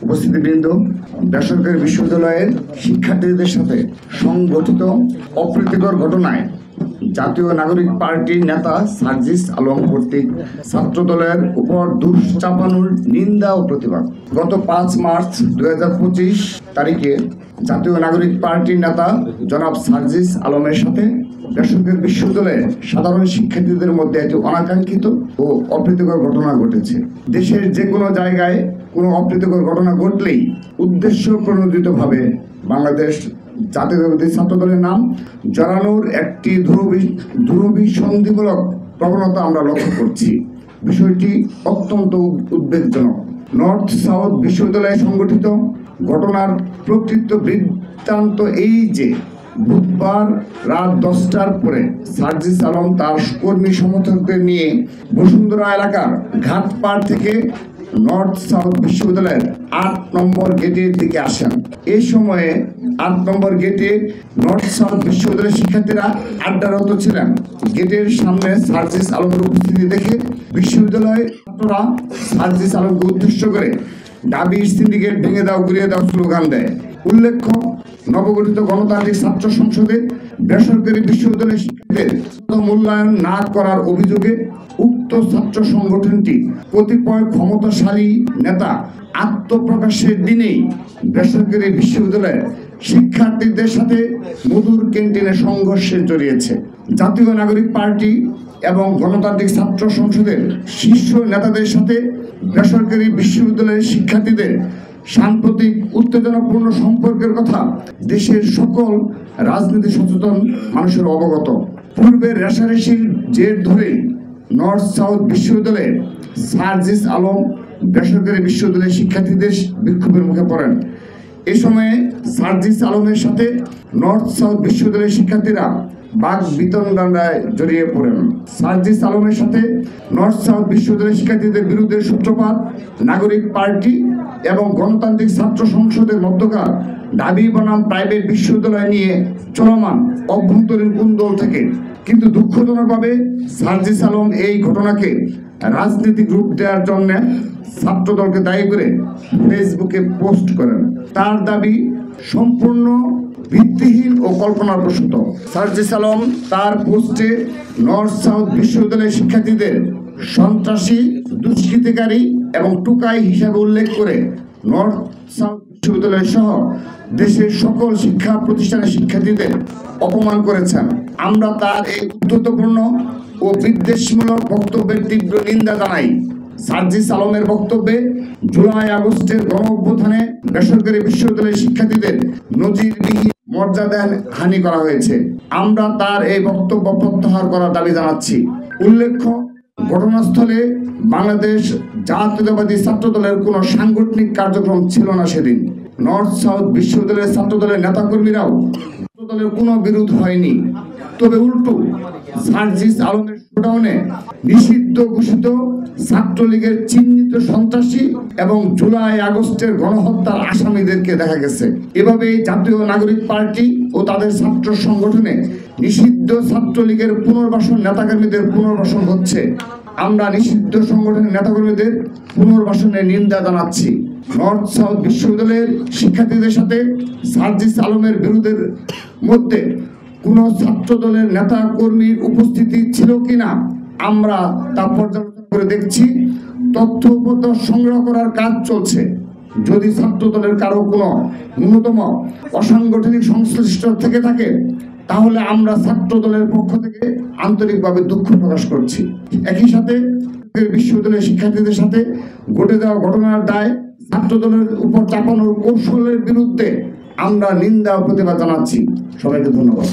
উপস্থিতিবৃন্দ, বেসরকারি বিশ্ববিদ্যালয়ের শিক্ষার্থীদের সাথে সংগঠিত অপ্রীতিকর ঘটনায় জাতীয় নাগরিক পার্টির নেতা সার্জিস আলম কর্তৃক ছাত্রদলের উপর দোষ চাপানোর নিন্দা ও প্রতিবাদ। গত 5 মার্চ 2025 তারিখে জাতীয় নাগরিক পার্টির নেতা জনাব সার্জিস আলমের সাথে বেসরকারি বিশ্ববিদ্যালয়ের সাধারণ শিক্ষার্থীদের মধ্যে একটি অনাকাঙ্ক্ষিত ও অপ্রীতিকর ঘটনা ঘটেছে। দেশের যে কোনো জায়গায় কোনো অপ্রীতিকর ঘটনা ঘটলেই উদ্দেশ্য প্রণোদিতভাবে বাংলাদেশ জাতীয়তাবাদী ছাত্রদলের নাম জড়ানোর একটি দুরভিসন্ধিমূলক প্রবণতা আমরা লক্ষ্য করছি। বিষয়টি অত্যন্ত উদ্বেগজনক। নর্থ সাউথ বিশ্ববিদ্যালয়ে সংগঠিত ঘটনার প্রকৃত বৃত্তান্ত এই যে বুধবার রাত 10টার পরে সার্জিস আলম তার কর্মী সমর্থকদের নিয়ে বসুন্ধরা এলাকার ঘাটপাড় থেকে নর্থ সাউথ বিশ্ববিদ্যালয়ের 8 নম্বর গেটের দিকে আসেন। এই সময়ে 8 নম্বর গেটে নর্থ সাউথ বিশ্ববিদ্যালয়ের শিক্ষার্থীরা আড্ডারত ছিলেন। গেটের সামনে সার্জিস আলমের উপস্থিতি দেখে বিশ্ববিদ্যালয়ের ছাত্ররা সার্জিস আলমকে উদ্দেশ্য করে দাবি সিন্ডিকেট ভেঙে দাও, গুড়িয়ে দাও স্লোগান দেয়। উল্লেখ্য, নবগঠিত গণতান্ত্রিক ছাত্র সংসদে বেসরকারি বিশ্ববিদ্যালয়ের শিক্ষার্থীদের মূল্যায়ন না করার অভিযোগে উক্ত ছাত্র সংগঠনটি কতিপয় ক্ষমতাশালী নেতা আত্মপ্রকাশের দিনেই বেসরকারি বিশ্ববিদ্যালয়ের শিক্ষার্থীদের সাথে মধুর ক্যান্টিনে সংঘর্ষে জড়িয়েছে। জাতীয় নাগরিক পার্টি এবং গণতান্ত্রিক ছাত্র সংসদের শীর্ষ নেতাদের সাথে বেসরকারি বিশ্ববিদ্যালয়ের শিক্ষার্থীদের সাম্প্রতিক উত্তেজনাপূর্ণ সম্পর্কের কথা দেশের সকল রাজনীতি সচেতন মানুষের অবগত। পূর্বে রেশারেশির জের ধরে নর্থ সাউথ বিশ্ববিদ্যালয়ে সার্জিস আলম বেসরকারি বিশ্ববিদ্যালয়ের শিক্ষার্থীদের বিক্ষোভের মুখে পড়েন। এ সময়ে সার্জিস আলমের সাথে নর্থ সাউথ বিশ্ববিদ্যালয়ের শিক্ষার্থীরা বাক বিতণ্ডায় জড়িয়ে পড়েন। সার্জিস আলমের সাথে নর্থ সাউথ বিশ্ববিদ্যালয়ের শিক্ষার্থীদের বিরুদ্ধে সূত্রপাত নাগরিক পার্টি এবং গণতান্ত্রিক ছাত্র সংসদের মধ্যকার দাবি বনাম প্রাইভেট বিশ্ববিদ্যালয় নিয়ে চলমান অভ্যন্তরীণ কুন্দল থেকে। কিন্তু দুঃখজনকভাবে সার্জিস আলম এই ঘটনাকে রাজনৈতিক রূপ দেওয়ার জন্য ছাত্রদলকে দায়ী করে ফেসবুকে পোস্ট করেন। তার দাবি সম্পূর্ণ ভিত্তিহীন ও কল্পনাপ্রসূত। সার্জিস আলম তার পোস্টে নর্থ সাউথ বিশ্ববিদ্যালয়ের শিক্ষার্থীদের সন্ত্রাসী, দুষ্কৃতিকারী এবং টুকাই হিসাবে উল্লেখ করে নর্থ সাউথ বিশ্ববিদ্যালয় সহ দেশের সকল শিক্ষা প্রতিষ্ঠানের শিক্ষার্থীদের অপমান করেছেন। আমরা তার এই উদ্ধতপূর্ণ ও বিদ্বেষমূলক বক্তব্যের তীব্র নিন্দা জানাই। সার্জিস আলমের বক্তব্যে জুলাই আগস্টের গণঅভ্যুত্থানে বেসরকারি বিশ্ববিদ্যালয়ের শিক্ষার্থীদের নজিরবিহীন মর্যাদা হানি করা হয়েছে। আমরা তার এই বক্তব্য প্রত্যাহার করার দাবি জানাচ্ছি। উল্লেখ্য, ঘটনাস্থলে বাংলাদেশ জাতীয়তাবাদী ছাত্রদলের কোনো সাংগঠনিক কার্যক্রম ছিল না সেদিন। নর্থ সাউথ বিশ্ববিদ্যালয়ের ছাত্রদলের নেতাকর্মীরাও ছাত্রদলের কোনো বিরোধ হয়নি। তবে উল্টো সার্জিস আলমের শোডাউনে নিষিদ্ধ ঘোষিত ছাত্রলীগের চিহ্নিত সন্ত্রাসী এবং জুলাই আগস্টের গণহত্যার আসামিদেরকে দেখা গেছে। এভাবে জাতীয় নাগরিক পার্টি ও তাদের ছাত্র সংগঠনে নিষিদ্ধ ছাত্রলীগের পুনর্বাসন নেতাকর্মীদের পুনর্বাসন হচ্ছে। আমরা নিষিদ্ধ সংগঠনের নেতাকর্মীদের পুনর্বাসনের নিন্দা জানাচ্ছি। নর্থ সাউথ বিশ্ববিদ্যালয়ের শিক্ষার্থীদের সাথে সার্জিস আলমের বিরোধের মধ্যে কোনো ছাত্রদলের নেতা কর্মীর উপস্থিতি ছিল কিনা আমরা তা পর্যবেক্ষণ করে দেখছি। তথ্য সংগ্রহ করার কাজ চলছে। যদি ছাত্রদলের কারো কোনো ন্যূনতম অসাংগঠনিক সংশ্লিষ্ট থেকে থাকে তাহলে আমরা ছাত্রদলের পক্ষ থেকে আন্তরিকভাবে দুঃখ প্রকাশ করছি। একই সাথে বিশ্ববিদ্যালয়ের শিক্ষার্থীদের সাথে ঘটে যাওয়া ঘটনার দায় ছাত্রদলের উপর চাপানোর কৌশলের বিরুদ্ধে আমরা নিন্দা ও প্রতিবাদ জানাচ্ছি। সবাইকে ধন্যবাদ।